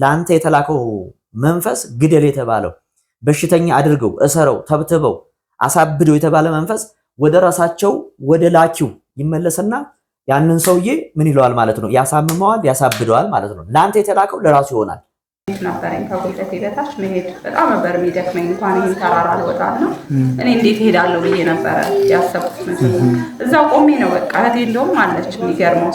ለአንተ የተላከው መንፈስ ግደል የተባለው በሽተኛ አድርገው እሰረው ተብትበው አሳብደው የተባለ መንፈስ ወደ ራሳቸው ወደ ላኪው ይመለስና ያንን ሰውዬ ምን ይለዋል ማለት ነው? ያሳምመዋል፣ ያሳብደዋል ማለት ነው። ለአንተ የተላከው ለራሱ ይሆናል። ነበረኝ ከጉልበቴ በታች መሄድ በጣም ነበር የሚደክመኝ። እንኳን ይህን ተራራ ልወጣ ነው እኔ እንዴት እሄዳለሁ ብዬ ነበረ ያሰብኩት። እዛው ቆሜ ነው በቃ እህቴ እንደውም አለች የሚገርመው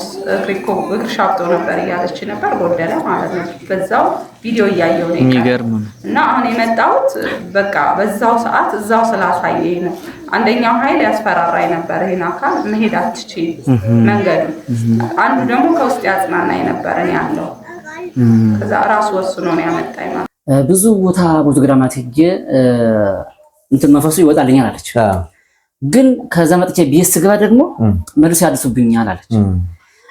እግርሽ አብጦ ነበር እያለች ነበር ጎደለ ማለት ነው። በዛው ቪዲዮ እያየሁ ነው የሚገርም እና አሁን የመጣሁት በቃ በዛው ሰዓት እዛው ስላሳየኝ ነው። አንደኛው ኃይል ያስፈራራኝ ነበር፣ ይሄን አካል መሄድ አትችይም መንገዱ። አንዱ ደግሞ ከውስጥ ያጽናናኝ ነበር እኔ ያለው ከዛ ራስ ወስኖ ነው ያመጣኝ ማለት። ብዙ ቦታ ብዙ ገዳማት ሄጄ እንትን መንፈሱ ይወጣልኛል አለች። ግን ከዛ መጥቼ ቤት ስገባ ደግሞ መልሶ ያድሱብኛል አለች።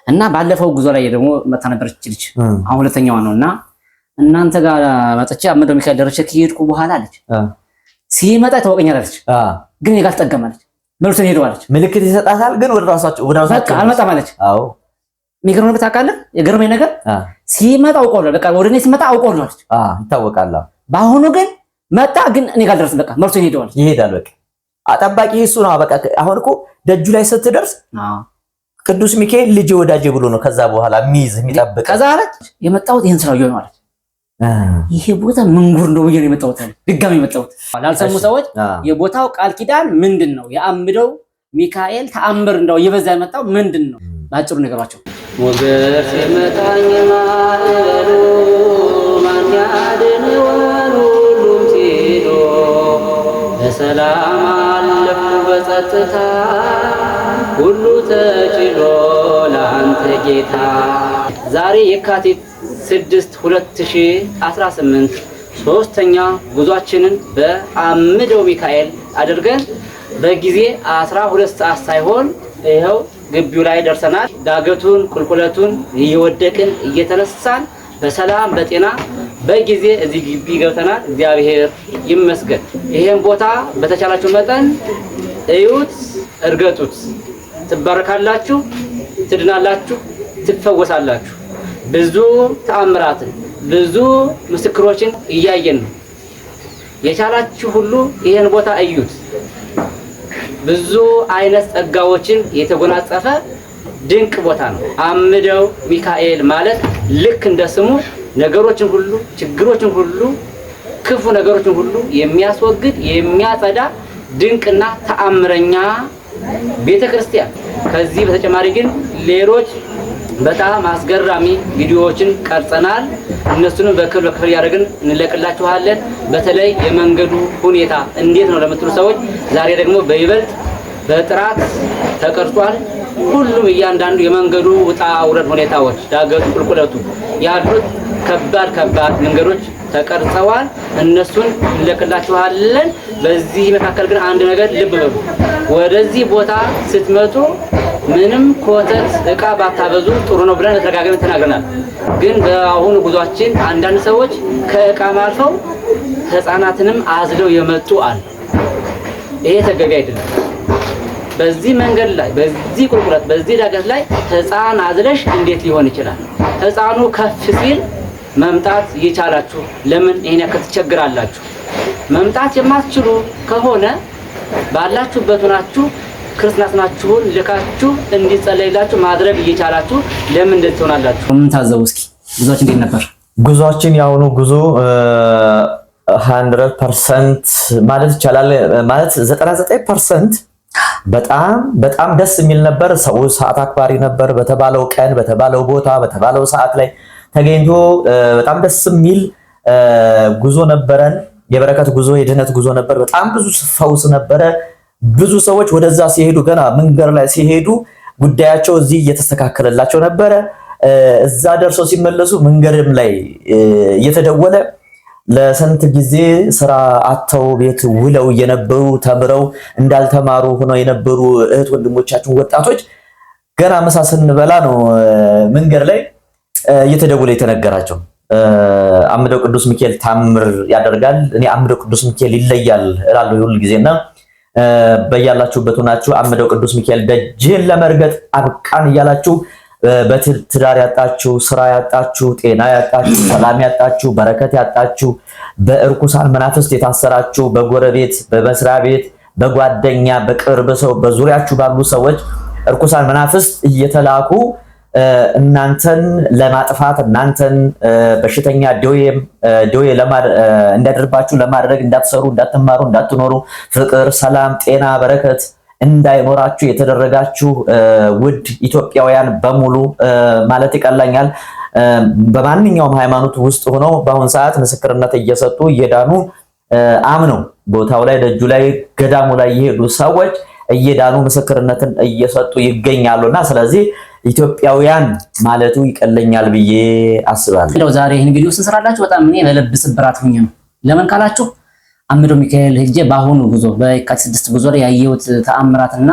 እና ባለፈው ጉዞ ላይ ደግሞ መታ ነበረች ልጅ አሁን ሁለተኛዋ ነውና እናንተ ጋር መጥቼ አመዶ ሚካኤል ደረሰ ከሄድኩ በኋላ አለች ሲመጣ ታወቀኛል አለች። ግን ይጋር ተጠቀማለች መልሶ ሄደዋለች። ምልክት ይሰጣታል ግን ወደ ራሳቸው በቃ አልመጣም አለች። አዎ የሚገርመው ነገር ታውቃለህ? የገረመኝ ነገር ሲመጣ አውቀዋለሁ። በቃ ወደ እኔ ሲመጣ አውቀዋለሁ አለች። ይታወቃል። በአሁኑ ግን መጣ ግን እኔ ጋር ደረስ በቃ መልሶ ይሄዳል። በቃ አጠባቂ እሱ ነው። በቃ አሁን እኮ ደጁ ላይ ስትደርስ ቅዱስ ሚካኤል ልጅ ወዳጄ ብሎ ነው ከዛ በኋላ የሚይዝ የሚጠብቅ። ከዛ አለች የመጣሁት ይሄን ስራው ነው አለች። ይሄ ቦታ ምን ጉር ነው ብዬ ነው የመጣሁት አለች። ድጋሚ የመጣሁት ላልሰሙ ሰዎች የቦታው ቃል ኪዳን ምንድነው? የአምደው ሚካኤል ተአምር እንደው የበዛ የመጣው ምንድነው? ባጭሩ ነገራቸው ሞገስ የመጣኝ ማዕበሉ ማን ያድነዋል? ሁሉም ሲሉ በሰላም አለፉ በጸጥታ ሁሉ ተችሎ ለአንተ ጌታ። ዛሬ የካቲት 6 2018 ሶስተኛ ጉዟችንን በአምደው ሚካኤል አድርገን በጊዜ 12 ሰዓት ሳይሆን ይኸው ግቢው ላይ ደርሰናል። ዳገቱን ቁልቁለቱን እየወደቅን እየተነሳን በሰላም በጤና በጊዜ እዚህ ግቢ ገብተናል። እግዚአብሔር ይመስገን። ይሄን ቦታ በተቻላችሁ መጠን እዩት፣ እርገጡት። ትባረካላችሁ፣ ትድናላችሁ፣ ትፈወሳላችሁ። ብዙ ተአምራትን ብዙ ምስክሮችን እያየን ነው። የቻላችሁ ሁሉ ይሄን ቦታ እዩት። ብዙ አይነት ጸጋዎችን የተጎናጸፈ ድንቅ ቦታ ነው። አምደው ሚካኤል ማለት ልክ እንደ ስሙ ነገሮችን ሁሉ ችግሮችን ሁሉ ክፉ ነገሮችን ሁሉ የሚያስወግድ የሚያጸዳ ድንቅና ተአምረኛ ቤተክርስቲያን። ከዚህ በተጨማሪ ግን ሌሎች በጣም አስገራሚ ቪዲዮዎችን ቀርጸናል። እነሱንም በክፍል ያደረግን እንለቅላችኋለን። በተለይ የመንገዱ ሁኔታ እንዴት ነው ለምትሉ ሰዎች ዛሬ ደግሞ በይበልጥ በጥራት ተቀርጿል። ሁሉም እያንዳንዱ የመንገዱ ውጣ ውረድ ሁኔታዎች ዳገቱ ቁልቁለቱ ያሉት ከባድ መንገዶች ተቀርጸዋል። እነሱን እንለቅላችኋለን። በዚህ መካከል ግን አንድ ነገር ልብ በሉ። ወደዚህ ቦታ ስትመጡ ምንም ኮተት እቃ ባታበዙ ጥሩ ነው ብለን ተደጋግመን ተናግረናል። ግን በአሁኑ ጉዟችን አንዳንድ ሰዎች ከእቃ ማልፈው ህፃናትንም አዝለው የመጡ አሉ። ይሄ ተገቢ አይደለም። በዚህ መንገድ ላይ በዚህ ቁልቁለት በዚህ ዳገት ላይ ህፃን አዝለሽ እንዴት ሊሆን ይችላል? ህፃኑ ከፍ ሲል መምጣት ይቻላችሁ ለምን ይሄን ያክል ትቸግራላችሁ? መምጣት የማትችሉ ከሆነ ባላችሁበት ሆናችሁ ክርስትናችሁን ልካችሁ እንዲጸለይላችሁ ማድረግ እየቻላችሁ ለምን እንደዚህ ትሆናላችሁ? ምን ታዘቡ እስኪ ጉዟችን እንዴት ነበር? ጉዟችን ያሁኑ ጉዞ 100% ማለት ይቻላል ማለት 99% በጣም ደስ የሚል ነበር። ሰው ሰዓት አክባሪ ነበር። በተባለው ቀን በተባለው ቦታ በተባለው ሰዓት ላይ ተገኝቶ በጣም ደስ የሚል ጉዞ ነበረን። የበረከት ጉዞ የድህነት ጉዞ ነበር። በጣም ብዙ ፈውስ ነበረ። ብዙ ሰዎች ወደዛ ሲሄዱ ገና መንገድ ላይ ሲሄዱ ጉዳያቸው እዚህ እየተስተካከለላቸው ነበረ። እዛ ደርሰው ሲመለሱ መንገድም ላይ እየተደወለ ለስንት ጊዜ ስራ አጥተው ቤት ውለው የነበሩ ተምረው እንዳልተማሩ ሆነው የነበሩ እህት ወንድሞቻችን ወጣቶች ገና ምሳ ስንበላ ነው መንገድ ላይ እየተደወለ የተነገራቸው። አምደው ቅዱስ ሚካኤል ታምር ያደርጋል። እኔ አምደው ቅዱስ ሚካኤል ይለያል እላለሁ ሁሉ ጊዜና በያላችሁበት ሆናችሁ አምደው ቅዱስ ሚካኤል ደጅን ለመርገጥ አብቃን እያላችሁ በትዳር ያጣችሁ፣ ስራ ያጣችሁ፣ ጤና ያጣችሁ፣ ሰላም ያጣችሁ፣ በረከት ያጣችሁ፣ በእርኩሳን መናፍስት የታሰራችሁ፣ በጎረቤት፣ በመስሪያ ቤት፣ በጓደኛ፣ በቅርብ ሰው፣ በዙሪያችሁ ባሉ ሰዎች እርኩሳን መናፍስት እየተላኩ እናንተን ለማጥፋት እናንተን በሽተኛ ደዌ እንዳይደርባችሁ ለማድረግ እንዳትሰሩ፣ እንዳትማሩ፣ እንዳትኖሩ ፍቅር፣ ሰላም፣ ጤና፣ በረከት እንዳይኖራችሁ የተደረጋችሁ ውድ ኢትዮጵያውያን በሙሉ ማለት ይቀላኛል በማንኛውም ሃይማኖት ውስጥ ሆነው በአሁን ሰዓት ምስክርነት እየሰጡ እየዳኑ አምነው ቦታው ላይ ደጁ ላይ ገዳሙ ላይ የሄዱ ሰዎች እየዳኑ ምስክርነትን እየሰጡ ይገኛሉና ስለዚህ ኢትዮጵያውያን ማለቱ ይቀለኛል ብዬ አስባለሁ። እንደው ዛሬ ይሄን ቪዲዮ ስንሰራላችሁ በጣም እኔ ለልብ ስብራት ሆኜ ነው። ለምን ካላችሁ አምዶ ሚካኤል ሄጄ ባሁኑ ጉዞ በየካቲት 6 ጉዞ ላይ ያየሁት ተአምራትና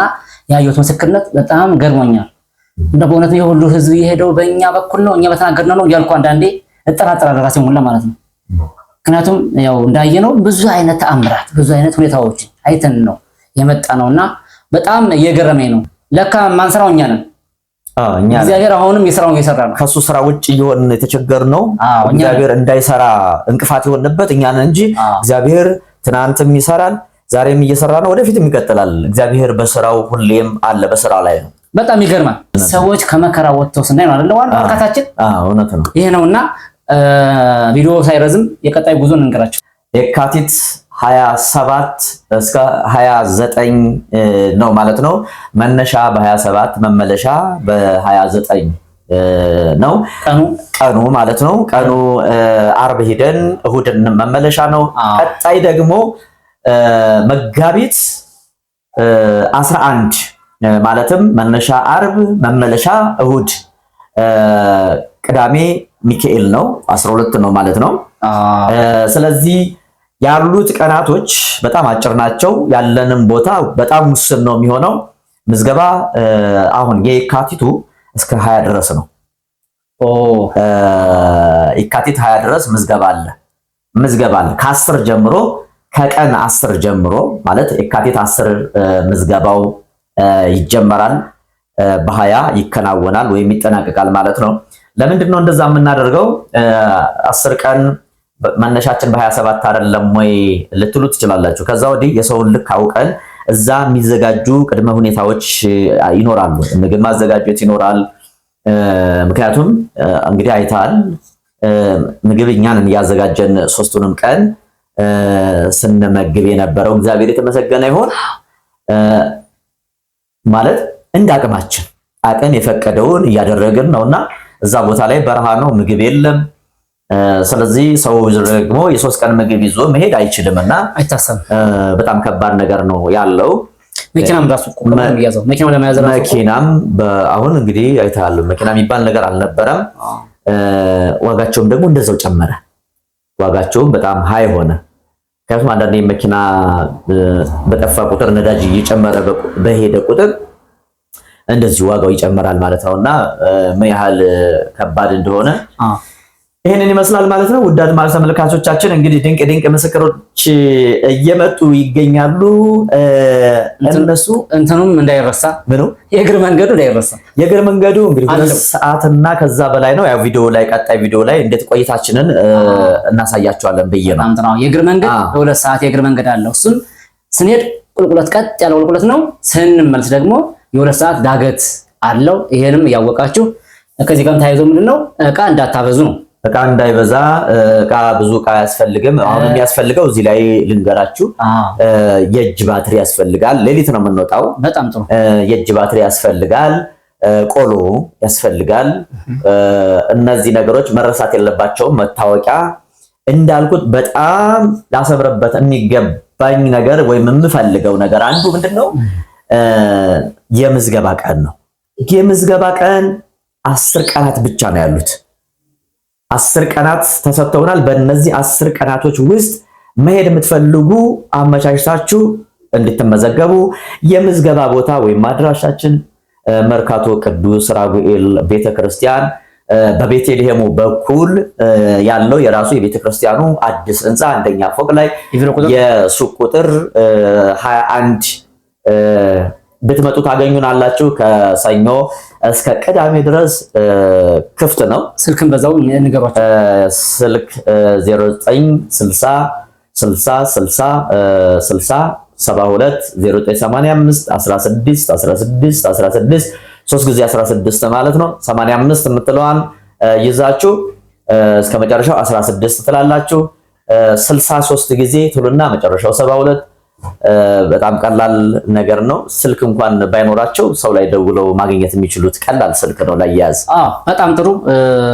ያየሁት ምስክርነት በጣም ገርሞኛል። እንደ በእውነት ነው ሁሉ ህዝብ የሄደው በእኛ በኩል ነው እኛ በተናገርነው ነው ያልኩ አንዳንዴ እጠራጠራለሁ ራሴን ሁላ ማለት ነው። ምክንያቱም ያው እንዳየነው ብዙ አይነት ተአምራት ብዙ አይነት ሁኔታዎች አይተን ነው የመጣ ነውና በጣም እየገረመኝ ነው። ለካ ማንሰራው እኛ ነን። እግዚአብሔር አሁንም የሥራውን እየሰራ ነው። ከሱ ስራ ውጭ ይሆን የተቸገርነው እግዚአብሔር እንዳይሰራ እንቅፋት ይሆንበት እኛ ነን እንጂ እግዚአብሔር ትናንትም ይሰራል፣ ዛሬም እየሰራ ነው፣ ወደፊትም ይቀጥላል። እግዚአብሔር በስራው ሁሌም አለ፣ በስራ ላይ ነው። በጣም ይገርማል። ሰዎች ከመከራ ወጥተው ስናይ ነው አይደል? ዋናው እርካታችን እውነት ነው። ይሄ ነውና ቪዲዮ ሳይረዝም የቀጣይ ጉዞ እንንገራቸው። የካቲት 27 እስከ 29 ነው ማለት ነው። መነሻ በ27 መመለሻ በ29 ነው ቀኑ ማለት ነው። ቀኑ አርብ ሄደን እሁድ መመለሻ ነው። ቀጣይ ደግሞ መጋቢት 11 ማለትም መነሻ አርብ መመለሻ እሁድ ቅዳሜ ሚካኤል ነው 12 ነው ማለት ነው። ስለዚህ ያሉት ቀናቶች በጣም አጭር ናቸው። ያለንም ቦታ በጣም ውስን ነው የሚሆነው። ምዝገባ አሁን የካቲቱ እስከ 20 ድረስ ነው። የካቲት 20 ድረስ ምዝገባ አለ። ከ10 ጀምሮ ከቀን 10 ጀምሮ ማለት የካቲት 10 ምዝገባው ይጀመራል። በ20 ይከናወናል ወይም ይጠናቀቃል ማለት ነው። ለምንድን ነው እንደዛ የምናደርገው? 10 ቀን መነሻችን በ27 አይደለም ወይ ልትሉ ትችላላችሁ። ከዛ ወዲህ የሰውን ልክ አውቀን እዛ የሚዘጋጁ ቅድመ ሁኔታዎች ይኖራሉ። ምግብ ማዘጋጀት ይኖራል። ምክንያቱም እንግዲህ አይታል ምግብ እኛን ያዘጋጀን 3ቱንም ቀን ስንመግብ የነበረው እግዚአብሔር የተመሰገነ ይሁን። ማለት እንደ አቅም የፈቀደውን እያደረግን ነውና እዛ ቦታ ላይ በረሃ ነው፣ ምግብ የለም። ስለዚህ ሰው ደግሞ የ3 ቀን ምግብ ይዞ መሄድ አይችልምና አይታሰብም። በጣም ከባድ ነገር ነው ያለው። መኪናም ራሱ ቆመን ያዘው መኪናም አሁን እንግዲህ አይታል መኪና የሚባል ነገር አልነበረም። ዋጋቸውም ደግሞ እንደዛው ጨመረ። ዋጋቸውም በጣም ሃይ ሆነ። ምክንያቱም አንዳንዴ መኪና በጠፋ ቁጥር ነዳጅ እየጨመረ በሄደ ቁጥር እንደዚህ ዋጋው ይጨምራል ማለት ነውና ምን ያህል ከባድ እንደሆነ ይሄንን ይመስላል ማለት ነው። ውድ አድማጭ ተመልካቾቻችን እንግዲህ ድንቅ ምስክሮች እየመጡ ይገኛሉ። እነሱ እንትኑም እንዳይረሳ የእግር መንገዱ እንግዲህ 2 ሰዓትና ከዛ በላይ ነው። ያው ቀጣይ ቪዲዮ ላይ እንዴት ቆይታችንን እናሳያቸዋለን ብዬ ነው። የእግር መንገድ 2 ሰዓት የእግር መንገድ አለው። እሱም ስንሄድ ቁልቁለት ቀጥ ያለ ቁልቁለት ነው። ስንመልስ ደግሞ የ2 ሰዓት ዳገት አለው። ይሄንም ያወቃችሁ ከዚህ ጋር ተያይዞ ምንድነው ዕቃ እንዳታበዙ ነው። ዕቃ እንዳይበዛ ብዙ ዕቃ ያስፈልግም። አሁን የሚያስፈልገው እዚህ ላይ ልንገራችሁ፣ የእጅ ባትሪ ያስፈልጋል። ሌሊት ነው የምንወጣው። በጣም ጥሩ። የእጅ ባትሪ ያስፈልጋል፣ ቆሎ ያስፈልጋል። እነዚህ ነገሮች መረሳት የለባቸውም። መታወቂያ እንዳልኩት በጣም ላሰብረበት የሚገባኝ ነገር ወይም የምፈልገው ነገር አንዱ ምንድነው የምዝገባ ቀን ነው። የምዝገባ ቀን 10 ቀናት ብቻ ነው ያሉት። 10 ቀናት ተሰጥተውናል። በእነዚህ 10 ቀናቶች ውስጥ መሄድ የምትፈልጉ አመቻችታችሁ እንድትመዘገቡ የምዝገባ ቦታ ወይም አድራሻችን መርካቶ ቅዱስ ራጉኤል ቤተክርስቲያን በቤተልሔሙ በኩል ያለው የራሱ የቤተክርስቲያኑ አዲስ ህንፃ አንደኛ ፎቅ ላይ የሱቅ ቁጥር 21 ብትመጡ ታገኙናላችሁ። ከሰኞ እስከ ቅዳሜ ድረስ ክፍት ነው። ስልክን በዛው ንገሯቸው። ስልክ 0960 60 60 60 72 0985 16 16 16 3 ጊዜ 16 ማለት ነው። 85 የምትለዋን ይዛችሁ እስከ መጨረሻው 16 ትላላችሁ። 63 ጊዜ ትሉና መጨረሻው 72። በጣም ቀላል ነገር ነው። ስልክ እንኳን ባይኖራቸው ሰው ላይ ደውለው ማግኘት የሚችሉት ቀላል ስልክ ነው ላያያዝ። በጣም ጥሩ።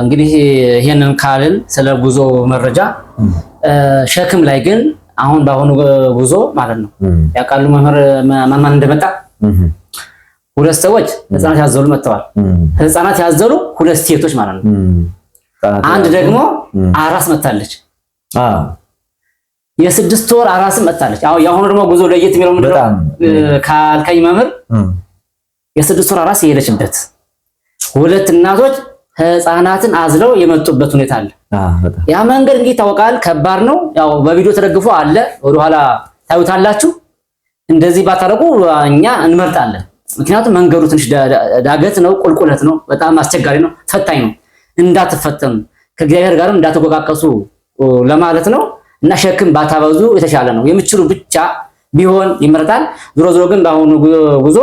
እንግዲህ ይሄንን ካልን ስለ ጉዞ መረጃ ሸክም ላይ ግን አሁን በአሁኑ ጉዞ ማለት ነው ያውቃሉ መምህር ማን እንደመጣ? ሁለት ሰዎች ህፃናት ያዘሉ መጥተዋል። ህፃናት ያዘሉ ሁለት ሴቶች ማለት ነው። አንድ ደግሞ አራስ መታለች። የ6 ወር አራስ መታለች። አሁን ያሁኑ ደግሞ ጉዞ ለየት የሚለው ምንድነው ካልከኝ መምህር የ6 ወር አራስ የሄደችበት ሁለት እናቶች ህፃናትን አዝለው የመጡበት ሁኔታ አለ። ያ መንገድ እንግዲህ ይታወቃል፣ ከባድ ነው። ያው በቪዲዮ ተደግፎ አለ፣ ወደኋላ ታዩታላችሁ። እንደዚህ ባታረቁ እኛ እንመርጣለን። ምክንያቱም መንገዱ ትንሽ ዳገት ነው፣ ቁልቁለት ነው፣ በጣም አስቸጋሪ ነው፣ ፈታኝ ነው። እንዳትፈተኑ ከእግዚአብሔር ጋርም እንዳትወቃቀሱ ለማለት ነው። እና ሸክም ባታበዙ የተሻለ ነው። የምትችሉ ብቻ ቢሆን ይመረጣል። ዞሮ ግን በአሁኑ ጉዞ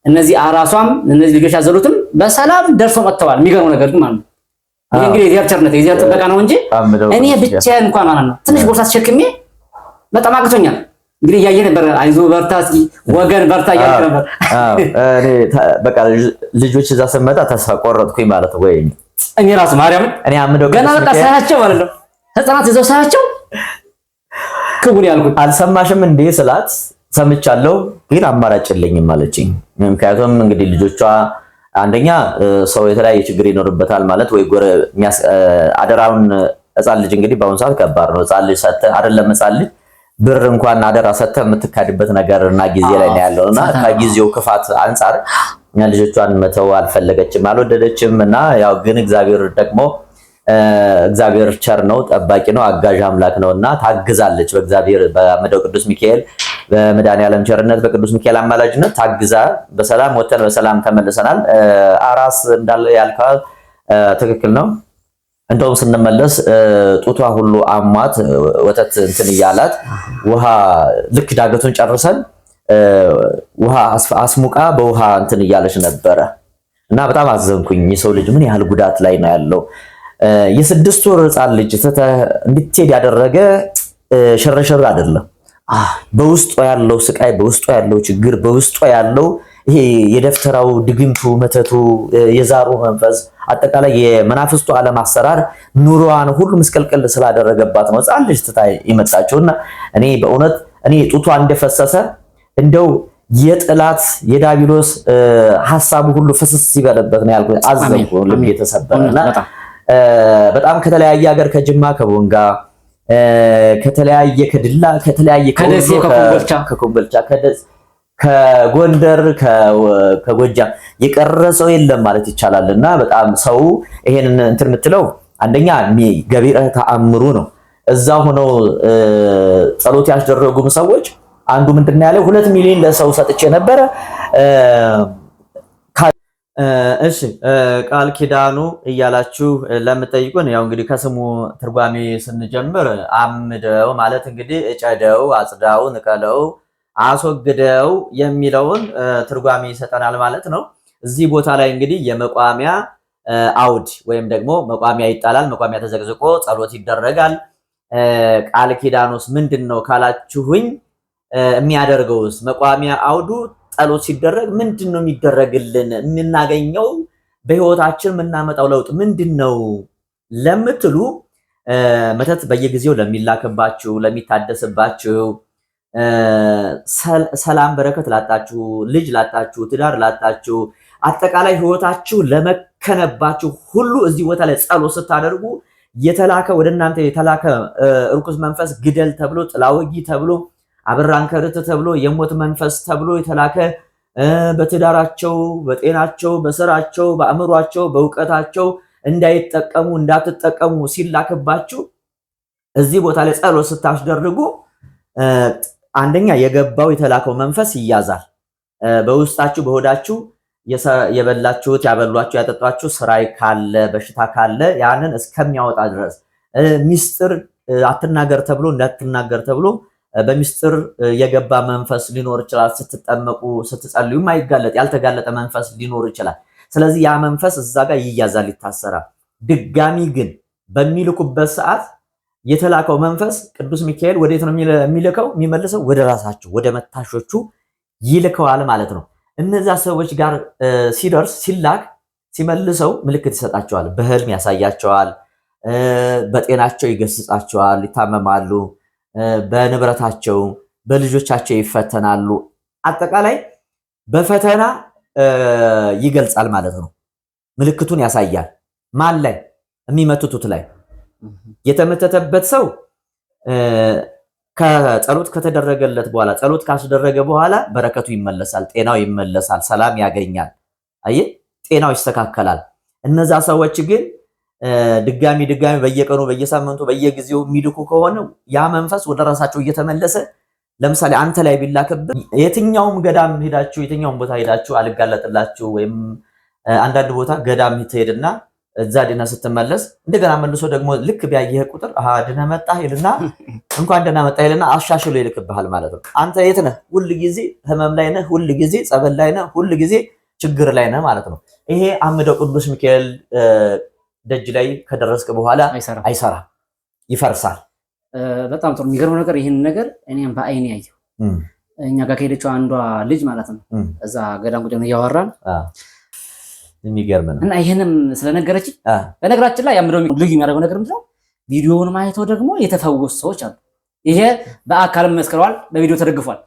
እነዚህ አራሷም እነዚህ ልጆች ያዘሉትም በሰላም ደርሶ መጥተዋል። የሚገርመው ነገር ግን ማለት ነው ይሄ እንግዲህ የእግዚአብሔር ቸርነት የእግዚአብሔር ጥበቃ ነው እንጂ እኔ ብቻዬን እንኳን ማለት ነው ትንሽ ቦርሳ ተሸክሜ በጣም አቅቶኛል። እንግዲህ እያየ ነበር፣ አይዞ በርታ፣ እስኪ ወገን በርታ እያለ ነበር። እኔ በቃ ልጆች እዛ ስመጣ ተስፋ ቆረጥኩኝ ማለት ነው። ወይ እኔ ራሱ ማርያም እኔ አምደው ገና በቃ ሳያቸው ማለት ነው ህፃናት ይዘው ሳያቸው ክቡን ያልኩት አልሰማሽም እንዴ ስላት ሰምቻለሁ ግን አማራጭ የለኝም አለችኝ። ምክንያቱም እንግዲህ ልጆቿ አንደኛ ሰው የተለያየ ችግር ይኖርበታል ማለት ወይ ጎረ አደራውን ህፃን ልጅ እንግዲህ በአሁኑ ሰዓት ከባድ ነው። ህፃን ልጅ ሰተ አይደለም ህፃን ልጅ ብር እንኳን አደራ ሰተ የምትካድበት ነገርና ጊዜ ላይ ነው ያለውና ከጊዜው ክፋት አንፃር እኛ ልጆቿን መተው አልፈለገችም አልወደደችም። እና ያው ግን እግዚአብሔር ቸር ነው፣ ጠባቂ ነው፣ አጋዥ አምላክ ነውና ታግዛለች። በእግዚአብሔር በመደው ቅዱስ ሚካኤል በመድኃኔዓለም ቸርነት በቅዱስ ሚካኤል አማላጅነት ታግዛ በሰላም ወተን በሰላም ተመልሰናል። አራስ እንዳለ ያልካል ትክክል ነው። እንደውም ስንመለስ ጡቷ ሁሉ አሟት ወተት እንትን እያላት ውሃ ልክ ዳገቱን ጨርሰን ውሃ አስሙቃ በውሃ እንትን እያለች ነበረ እና በጣም አዘንኩኝ። የሰው ልጅ ምን ያህል ጉዳት ላይ ነው ያለው። የ6 ወር ህፃን ልጅ እንድትሄድ ያደረገ ሸረሸር አይደለም። በውስጧ ያለው ስቃይ፣ በውስጧ ያለው ችግር፣ በውስጧ ያለው ይሄ የደፍተራው ድግምቱ፣ መተቱ፣ የዛሩ መንፈስ አጠቃላይ የመናፍስቱ ዓለም አሰራር ኑሮዋን ሁሉ መስቀልቀል ስላደረገባት ነው ህፃን ልጅ ትታ የመጣችውና እኔ በእውነት ጡቷ እንደፈሰሰ እንደው የጥላት የዳቢሎስ ሐሳቡ ሁሉ ፍስስ ይበለበት ነው ያልኩት። አዘንኩ፣ ልብ የተሰበረና በጣም ከተለያየ ሀገር ከጅማ ከቦንጋ ከተለያየ ከድላ ከተለያየ ከኮምቦልቻ ከጎንደር ከጎጃም የቀረሰው የለም ማለት ይቻላልና በጣም ሰው ይሄንን እንትን የምትለው አንደኛ ገቢረ ተአምሩ ነው። እዛ ሆነው ጸሎት ያስደረጉም ሰዎች አንዱ ምንድነው ያለው 2 ሚሊዮን ለሰው ሰጥቼ ነበረ። እሺ ቃል ኪዳኑ እያላችሁ ለምትጠይቁን ያው እንግዲህ ከስሙ ትርጓሜ ስንጀምር አምደው ማለት እንግዲህ እጨደው፣ አጽዳው፣ ንቀለው፣ አስወግደው የሚለውን ትርጓሜ ይሰጠናል ማለት ነው። እዚህ ቦታ ላይ እንግዲህ የመቋሚያ አውድ ወይም ደግሞ መቋሚያ ይጣላል። መቋሚያ ተዘቅዝቆ ጸሎት ይደረጋል። ቃል ኪዳኑስ ምንድነው ካላችሁኝ የሚያደርገውስ መቋሚያ አውዱ ጸሎት ሲደረግ ምንድነው የሚደረግልን? የምናገኘው በህይወታችን የምናመጣው ለውጥ ምንድነው ለምትሉ መተት በየጊዜው ለሚላክባችሁ፣ ለሚታደስባችሁ፣ ሰላም በረከት ላጣችሁ፣ ልጅ ላጣችሁ፣ ትዳር ላጣችሁ፣ አጠቃላይ ህይወታችሁ ለመከነባችሁ ሁሉ እዚህ ቦታ ላይ ጸሎት ስታደርጉ የተላከ ወደ እናንተ የተላከ ርኩስ መንፈስ ግደል ተብሎ ጥላወጊ ተብሎ አብራን ከርት ተብሎ የሞት መንፈስ ተብሎ የተላከ በትዳራቸው፣ በጤናቸው፣ በስራቸው፣ በአእምሯቸው፣ በእውቀታቸው እንዳይጠቀሙ እንዳትጠቀሙ ሲላክባችሁ እዚህ ቦታ ላይ ጸሎት ስታስደርጉ አንደኛ የገባው የተላከው መንፈስ ይያዛል። በውስጣችሁ በሆዳችሁ የበላችሁት ያበሏችሁ ያጠጧችሁ ስራይ ካለ በሽታ ካለ ያንን እስከሚያወጣ ድረስ ሚስጥር አትናገር ተብሎ እንዳትናገር ተብሎ በሚስጥር የገባ መንፈስ ሊኖር ይችላል። ስትጠመቁ ስትጸልዩ ማይጋለጥ ያልተጋለጠ መንፈስ ሊኖር ይችላል። ስለዚህ ያ መንፈስ እዛ ጋር ይያዛል፣ ይታሰራል። ድጋሚ ግን በሚልኩበት ሰዓት የተላከው መንፈስ ቅዱስ ሚካኤል ወዴት ነው የሚልከው? የሚመልሰው ወደ ራሳችሁ ወደ መታሾቹ ይልከዋል ማለት ነው። እነዛ ሰዎች ጋር ሲደርስ ሲላክ ሲመልሰው ምልክት ይሰጣቸዋል፣ በህልም ያሳያቸዋል፣ በጤናቸው ይገስጻቸዋል፣ ይታመማሉ፣ በንብረታቸው በልጆቻቸው ይፈተናሉ። አጠቃላይ በፈተና ይገልጻል ማለት ነው። ምልክቱን ያሳያል። ማን ላይ? የሚመትቱት ላይ። የተመተተበት ሰው ከጸሎት ከተደረገለት በኋላ ጸሎት ካስደረገ በኋላ በረከቱ ይመለሳል፣ ጤናው ይመለሳል፣ ሰላም ያገኛል። አየህ፣ ጤናው ይስተካከላል። እነዛ ሰዎች ግን ድጋሚ በየቀኑ በየሳምንቱ በየጊዜው የሚልኩ ከሆነ ያ መንፈስ ወደ ራሳቸው እየተመለሰ ለምሳሌ አንተ ላይ ቢላክብህ የትኛውም ገዳም ሄዳችሁ የትኛውም ቦታ ሄዳችሁ አልጋለጥላችሁ ወይም አንዳንድ ቦታ ገዳም ትሄድና እዛ ድና ስትመለስ እንደገና መልሶ ደግሞ ልክ ቢያየህ ቁጥር ድና መጣህ ይልና እንኳን ደህና መጣህ ይልና አሻሽሎ ይልክብሃል ማለት ነው። አንተ የት ነህ? ሁል ጊዜ ህመም ላይ ነህ፣ ሁል ጊዜ ጸበል ላይ ነህ፣ ሁል ጊዜ ችግር ላይ ነህ ማለት ነው። ይሄ አምደው ቅዱስ ሚካኤል ደጅ ላይ ከደረስክ በኋላ አይሰራም፣ ይፈርሳል። በጣም ጥሩ። የሚገርመው ነገር ይህን ነገር እኔም በአይኔ ያየው እኛ ጋር ከሄደችው አንዷ ልጅ ማለት ነው። እዛ ገዳም ቁጭ ብለን እያወራን የሚገርም ነው። እና ይሄንም ስለነገረች በነገራችን ላይ ያምደው ልዩ የሚያደርገው ነገር ምንድነው? ቪዲዮውን ማየተው ደግሞ የተፈወሱ ሰዎች አሉ። ይሄ በአካልም መስክረዋል፣ በቪዲዮ ተደግፏል።